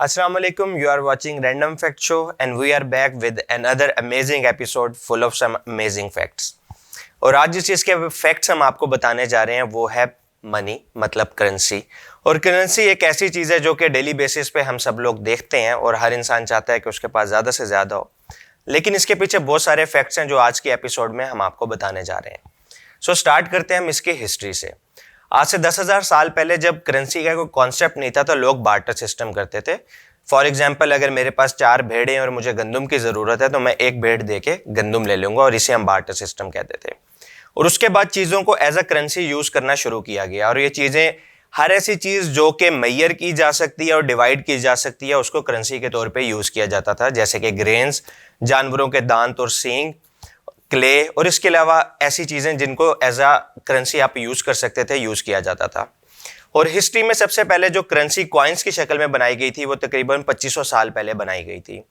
Assalamu alaikum, you are watching Random Fact Show and we are back with another amazing episode full of some amazing facts. और आज जिस चीज़ के facts हम आपको बताने जा रहे हैं वो है मनी, मतलब करेंसी। और करेंसी एक ऐसी चीज़ है जो कि डेली बेसिस पे हम सब लोग देखते हैं और हर इंसान चाहता है कि उसके पास ज़्यादा से ज़्यादा हो, लेकिन इसके पीछे बहुत सारे फैक्ट्स हैं जो आज के एपिसोड में हम आपको बताने जा रहे हैं। सो स्टार्ट करते हैं हम इसकी हिस्ट्री से। आज से 10,000 साल पहले जब करेंसी का कोई कॉन्सेप्ट नहीं था तो लोग बार्टर सिस्टम करते थे। फॉर एग्जाम्पल, अगर मेरे पास 4 भेड़ें और मुझे गंदम की ज़रूरत है तो मैं एक भेड़ दे के गंदम ले लूँगा और इसे हम बार्टर सिस्टम कहते थे। और उसके बाद चीज़ों को एज अ करेंसी यूज़ करना शुरू किया गया और ये चीज़ें हर ऐसी चीज़ जो कि मेजर की जा सकती है और डिवाइड की जा सकती है उसको करेंसी के तौर पे यूज़ किया जाता था, जैसे कि ग्रेन्स, जानवरों के दांत और सींग, क्ले और इसके अलावा ऐसी चीज़ें जिनको एज अ करेंसी आप यूज़ कर सकते थे, यूज़ किया जाता था। और हिस्ट्री में सबसे पहले जो करेंसी कॉइन्स की शक्ल में बनाई गई थी वो तकरीबन 2500 साल पहले बनाई गई थी।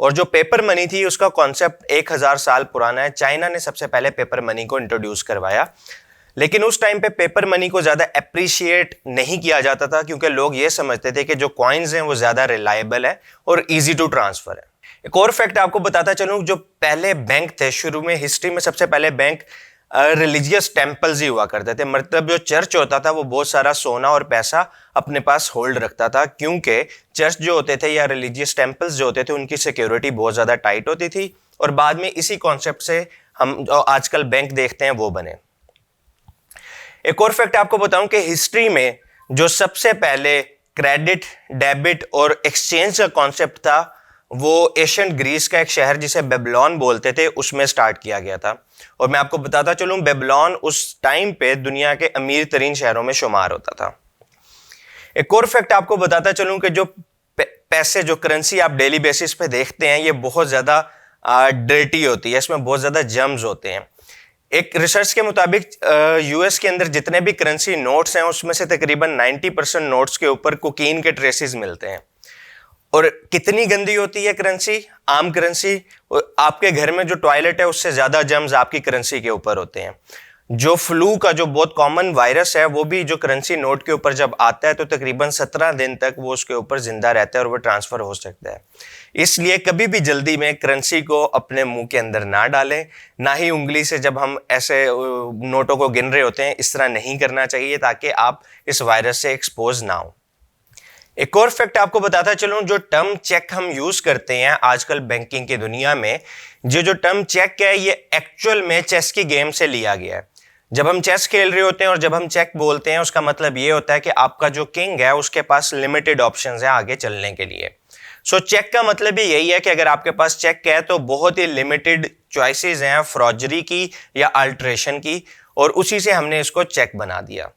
और जो पेपर मनी थी उसका कॉन्सेप्ट 1000 साल पुराना है। चाइना ने सबसे पहले पेपर मनी को इंट्रोड्यूस करवाया, लेकिन उस टाइम पे पेपर मनी को ज़्यादा अप्रिशिएट नहीं किया जाता था क्योंकि लोग ये समझते थे कि जो कॉइन्स हैं वो ज़्यादा रिलायबल है और ईजी टू ट्रांसफ़र है। एक और फैक्ट आपको बताता चलूँ, जो पहले बैंक थे शुरू में हिस्ट्री में सबसे पहले बैंक रिलीजियस टेम्पल्स ही हुआ करते थे। मतलब जो चर्च होता था वो बहुत सारा सोना और पैसा अपने पास होल्ड रखता था क्योंकि चर्च जो होते थे या रिलीजियस टेम्पल्स जो होते थे उनकी सिक्योरिटी बहुत ज़्यादा टाइट होती थी। और बाद में इसी कॉन्सेप्ट से हम जो आजकल बैंक देखते हैं वो बने। एक और फैक्ट आपको बताऊं कि हिस्ट्री में जो सबसे पहले क्रेडिट, डेबिट और एक्सचेंज का कॉन्सेप्ट था वो एशियन ग्रीस का एक शहर जिसे बेबीलोन बोलते थे उसमें स्टार्ट किया गया था। और मैं आपको बताता चलूं, बेबीलोन उस टाइम पे दुनिया के अमीर तरीन शहरों में शुमार होता था। एक और फैक्ट आपको बताता चलूं कि जो पैसे, जो करेंसी आप डेली बेसिस पे देखते हैं ये बहुत ज़्यादा डर्टी होती है, इसमें बहुत ज़्यादा जर्म्स होते हैं। एक रिसर्च के मुताबिक यूएस के अंदर जितने भी करेंसी नोट्स हैं उसमें से तकरीबन 90% नोट्स के ऊपर कोकीन के ट्रेसेस मिलते हैं। और कितनी गंदी होती है करेंसी, आम करेंसी, आपके घर में जो टॉयलेट है उससे ज़्यादा जर्म्स आपकी करेंसी के ऊपर होते हैं। जो फ्लू का जो बहुत कॉमन वायरस है वो भी जो करेंसी नोट के ऊपर जब आता है तो तकरीबन 17 दिन तक वो उसके ऊपर जिंदा रहता है और वो ट्रांसफ़र हो सकता है। इसलिए कभी भी जल्दी में करेंसी को अपने मुंह के अंदर ना डालें, ना ही उंगली से जब हम ऐसे नोटों को गिन रहे होते हैं इस तरह नहीं करना चाहिए ताकि आप इस वायरस से एक्सपोज ना हो। एक और फैक्ट आपको बताता चलूं, जो टर्म चेक हम यूज करते हैं आजकल बैंकिंग की दुनिया में, जो टर्म चेक है ये एक्चुअल में चेस की गेम से लिया गया है। जब हम चेस खेल रहे होते हैं और जब हम चेक बोलते हैं उसका मतलब ये होता है कि आपका जो किंग है उसके पास लिमिटेड ऑप्शंस है आगे चलने के लिए। सो चेक का मतलब भी यही है कि अगर आपके पास चेक है तो बहुत ही लिमिटेड चॉइसेस हैं फ्रॉडरी की या अल्टरेशन की, और उसी से हमने इसको चेक बना दिया।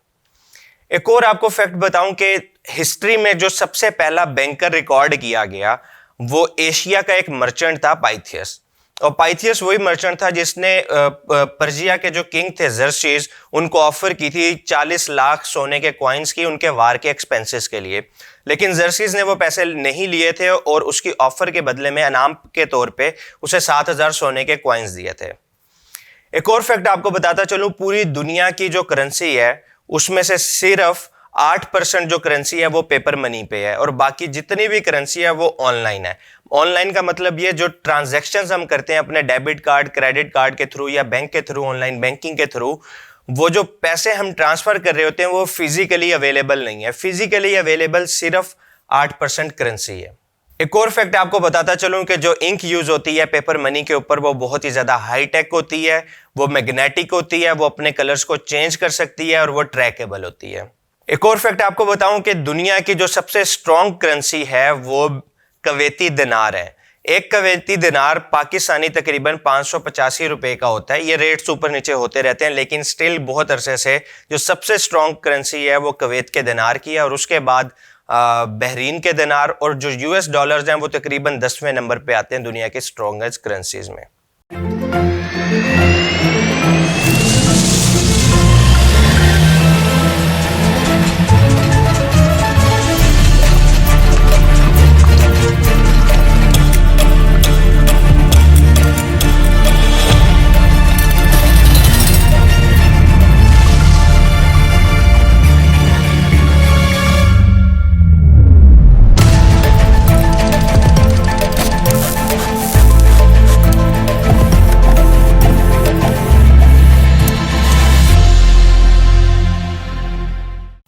एक और आपको फैक्ट बताऊं कि हिस्ट्री में जो सबसे पहला बैंकर रिकॉर्ड किया गया वो एशिया का एक मर्चेंट था, पाइथियस। और पाइथियस वही मर्चेंट था जिसने पर्जिया के जो किंग थे जर्सीज उनको ऑफर की थी 40 लाख सोने के कॉइन्स की उनके वार के एक्सपेंसेस के लिए, लेकिन जर्सीज ने वो पैसे नहीं लिए थे और उसकी ऑफर के बदले में इनाम के तौर पे उसे 7000 सोने के कॉइन्स दिए थे। एक और फैक्ट आपको बताता चलूं, पूरी दुनिया की जो करेंसी है उसमें से सिर्फ 8% जो करेंसी है वो पेपर मनी पे है और बाकी जितनी भी करेंसी है वो ऑनलाइन है। ऑनलाइन का मतलब ये जो ट्रांजैक्शंस हम करते हैं अपने डेबिट कार्ड, क्रेडिट कार्ड के थ्रू या बैंक के थ्रू, ऑनलाइन बैंकिंग के थ्रू, वो जो पैसे हम ट्रांसफर कर रहे होते हैं वो फिजिकली अवेलेबल नहीं है। फिजिकली अवेलेबल सिर्फ 8% करेंसी है। एक और फैक्ट आपको बताता चलूं कि जो इंक यूज होती है पेपर मनी के ऊपर वो बहुत ही ज्यादा हाई टेक होती है, वो मैग्नेटिक होती है, वो अपने कलर्स को चेंज कर सकती है और वो ट्रैकेबल होती है। एक और फैक्ट आपको बताऊं कि दुनिया की जो सबसे स्ट्रॉन्ग करेंसी है वो कवेती दिनार है। एक कवैती दिनार पाकिस्तानी तकरीबन 585 रुपए का होता है। ये रेट्स ऊपर नीचे होते रहते हैं, लेकिन स्टिल बहुत अरसे से जो सबसे स्ट्रॉन्ग करेंसी है वो कुवैत के दिनार की है, और उसके बाद बहरीन के दिनार, और जो यूएस डॉलर्स हैं वो तकरीबन 10वें नंबर पे आते हैं दुनिया के स्ट्रॉन्गेस्ट करेंसीज में।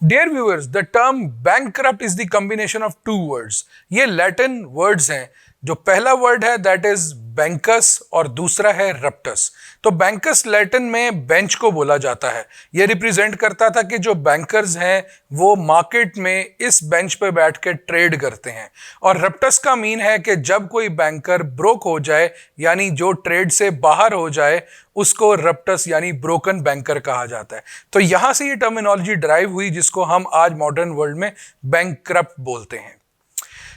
Dear viewers, the term bankrupt is the combination of two words. ये Latin words हैं। जो पहला वर्ड है दैट इज बैंकस और दूसरा है रप्टस। तो बैंकस लैटिन में बेंच को बोला जाता है। ये रिप्रेजेंट करता था कि जो बैंकर्स हैं वो मार्केट में इस बेंच पे बैठ के ट्रेड करते हैं। और रप्टस का मीन है कि जब कोई बैंकर ब्रोक हो जाए, यानी जो ट्रेड से बाहर हो जाए, उसको रप्टस यानी ब्रोकन बैंकर कहा जाता है। तो यहां से ये टर्मिनोलॉजी ड्राइव हुई जिसको हम आज मॉडर्न वर्ल्ड में बैंकरप्ट बोलते हैं।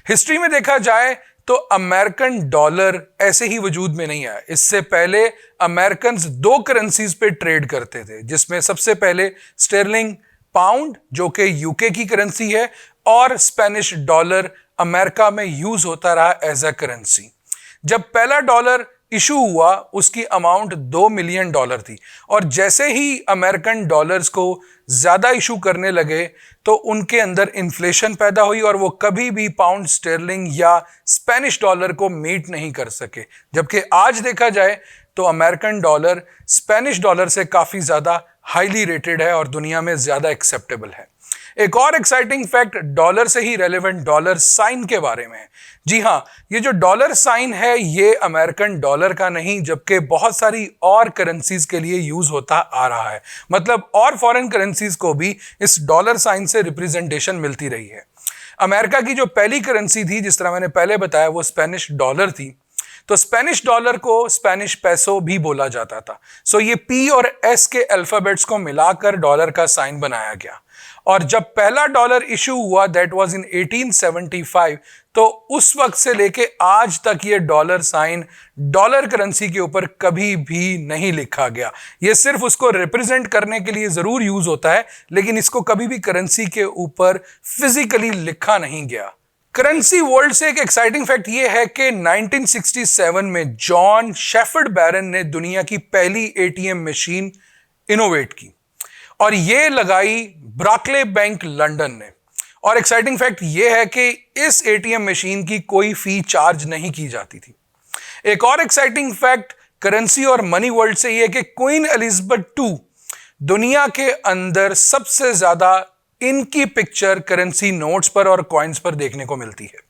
हिस्ट्री में देखा जाए तो अमेरिकन डॉलर ऐसे ही वजूद में नहीं आया। इससे पहले अमेरिकन दो करेंसीज पे ट्रेड करते थे, जिसमें सबसे पहले स्टर्लिंग पाउंड जो कि यूके की करेंसी है, और स्पेनिश डॉलर अमेरिका में यूज होता रहा एज अ करेंसी। जब पहला डॉलर इशू हुआ उसकी अमाउंट $2 मिलियन थी, और जैसे ही अमेरिकन डॉलर्स को ज्यादा इशू करने लगे तो उनके अंदर इन्फ्लेशन पैदा हुई और वो कभी भी पाउंड स्टर्लिंग या स्पेनिश डॉलर को मीट नहीं कर सके। जबकि आज देखा जाए तो अमेरिकन डॉलर स्पेनिश डॉलर से काफी ज्यादा हाईली रेटेड है और दुनिया में ज्यादा एक्सेप्टेबल है। एक और एक्साइटिंग फैक्ट डॉलर से ही रेलेवेंट डॉलर साइन के बारे में है। जी हाँ, ये जो डॉलर साइन है ये अमेरिकन डॉलर का नहीं, जबकि बहुत सारी और करेंसीज के लिए यूज होता आ रहा है। मतलब और फॉरेन करेंसीज को भी इस डॉलर साइन से रिप्रेजेंटेशन मिलती रही है। अमेरिका की जो पहली करेंसी थी, जिस तरह मैंने पहले बताया, वो स्पेनिश डॉलर थी। तो स्पेनिश डॉलर को स्पेनिश पैसो भी बोला जाता था। सो ये पी और एस के अल्फाबेट्स को मिलाकर डॉलर का साइन बनाया गया। और जब पहला डॉलर इशू हुआ दैट वाज इन 1875, तो उस वक्त से लेके आज तक ये डॉलर साइन डॉलर करेंसी के ऊपर कभी भी नहीं लिखा गया। ये सिर्फ उसको रिप्रेजेंट करने के लिए जरूर यूज होता है, लेकिन इसको कभी भी करेंसी के ऊपर फिजिकली लिखा नहीं गया। करेंसी वर्ल्ड से एक एक्साइटिंग फैक्ट ये है कि 1967 में जॉन शेफर्ड बैरन ने दुनिया की पहली एटीएम मशीन इनोवेट की, और ये लगाई ब्राकले बैंक लंदन ने। और एक्साइटिंग फैक्ट ये है कि इस एटीएम मशीन की कोई फी चार्ज नहीं की जाती थी। एक और एक्साइटिंग फैक्ट करेंसी और मनी वर्ल्ड से ये है कि क्वीन एलिजाबेथ II दुनिया के अंदर सबसे ज्यादा इनकी पिक्चर करेंसी नोट्स पर और कॉइन्स पर देखने को मिलती है।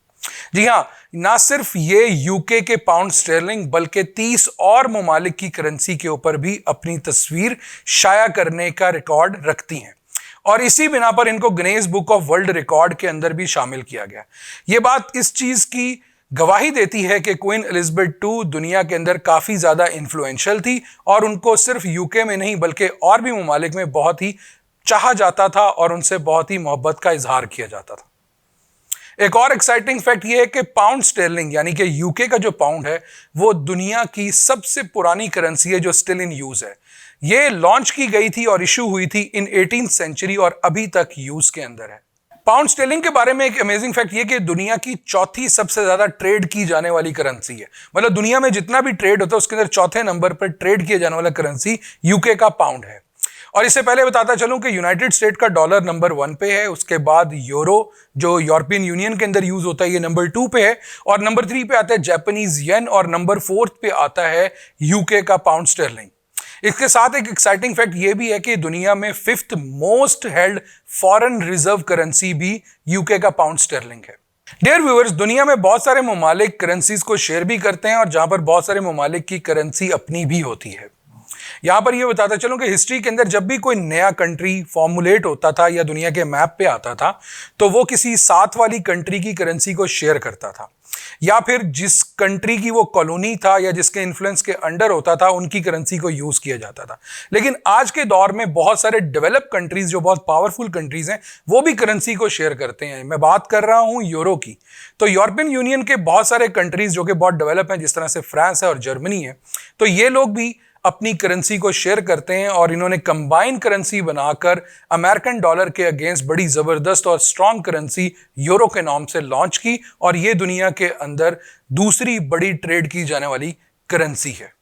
जी हाँ, ना सिर्फ ये यूके के पाउंड स्टर्लिंग बल्कि 30 और ममालिक की करेंसी के ऊपर भी अपनी तस्वीर शाया करने का रिकॉर्ड रखती हैं, और इसी बिना पर इनको Guinness book of world record के अंदर भी शामिल किया गया। ये बात इस चीज की गवाही देती है कि क्वीन एलिजाबेथ II दुनिया के अंदर काफी ज्यादा इन्फ्लुएंशियल थी, और उनको सिर्फ यूके में नहीं बल्कि और भी ममालिक में बहुत ही चाहा जाता था और उनसे बहुत ही मोहब्बत का इजहार किया जाता था। एक और एक्साइटिंग फैक्ट ये है कि पाउंड स्टर्लिंग यानी कि यूके का जो पाउंड है वो दुनिया की सबसे पुरानी करेंसी है जो स्टिल इन यूज है। ये लॉन्च की गई थी और इशू हुई थी इन 18th सेंचुरी और अभी तक यूज के अंदर है। पाउंड स्टर्लिंग के बारे में एक अमेजिंग फैक्ट ये कि दुनिया की चौथी सबसे ज्यादा ट्रेड की जाने वाली करेंसी है। मतलब दुनिया में जितना भी ट्रेड होता है उसके अंदर चौथे नंबर पर ट्रेड किया जाने वाला करेंसी यूके का पाउंड है। और इससे पहले बताता चलूं कि यूनाइटेड स्टेट का डॉलर नंबर 1 पे है, उसके बाद यूरो जो यूरोपियन यूनियन के अंदर यूज होता है ये नंबर 2 पे है, और नंबर 3 पे आता है जापानीज येन, और नंबर 4 पे आता है यूके का पाउंड स्टर्लिंग। इसके साथ एक एक्साइटिंग फैक्ट ये भी है कि दुनिया में 5th most held foreign reserve currency भी यूके का पाउंड स्टर्लिंग है। डियर व्यूअर्स, दुनिया में बहुत सारे ममालिक करेंसीज को शेयर भी करते हैं और जहां पर बहुत सारे ममालिक की करेंसी अपनी भी होती है। यहां पर ये बताता चलूं कि हिस्ट्री के अंदर जब भी कोई नया कंट्री फॉर्मुलेट होता था या दुनिया के मैप पे आता था, तो वो किसी साथ वाली कंट्री की करेंसी को शेयर करता था, या फिर जिस कंट्री की वो कॉलोनी था या जिसके इन्फ्लुएंस के अंडर होता था उनकी करेंसी को यूज किया जाता था। लेकिन आज के दौर में बहुत सारे डेवलप कंट्रीज जो बहुत पावरफुल कंट्रीज हैं वो भी करेंसी को शेयर करते हैं। मैं बात कर रहा हूं यूरो की। तो यूरोपियन यूनियन के बहुत सारे कंट्रीज जो कि बहुत डेवलप हैं, जिस तरह से फ्रांस है और जर्मनी है, तो ये लोग भी अपनी करेंसी को शेयर करते हैं और इन्होंने कंबाइन करेंसी बनाकर अमेरिकन डॉलर के अगेंस्ट बड़ी जबरदस्त और स्ट्रॉन्ग करेंसी यूरो के नाम से लॉन्च की, और ये दुनिया के अंदर दूसरी बड़ी ट्रेड की जाने वाली करेंसी है।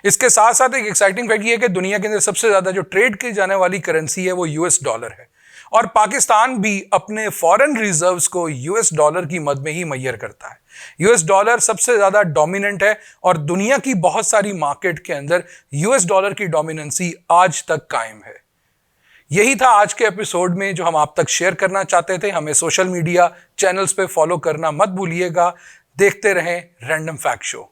इसके साथ साथ एक एक्साइटिंग फैक्ट ये है कि दुनिया के अंदर सबसे ज्यादा जो ट्रेड की जाने वाली करेंसी है वो यूएस डॉलर है, और पाकिस्तान भी अपने फॉरेन रिजर्व्स को यूएस डॉलर की मद में ही मैयर करता है। यूएस डॉलर सबसे ज्यादा डोमिनेंट है और दुनिया की बहुत सारी मार्केट के अंदर यूएस डॉलर की डोमिनेंसी आज तक कायम है। यही था आज के एपिसोड में जो हम आप तक शेयर करना चाहते थे। हमें सोशल मीडिया चैनल्स पे फॉलो करना मत भूलिएगा। देखते रहें रैंडम फैक्ट शो।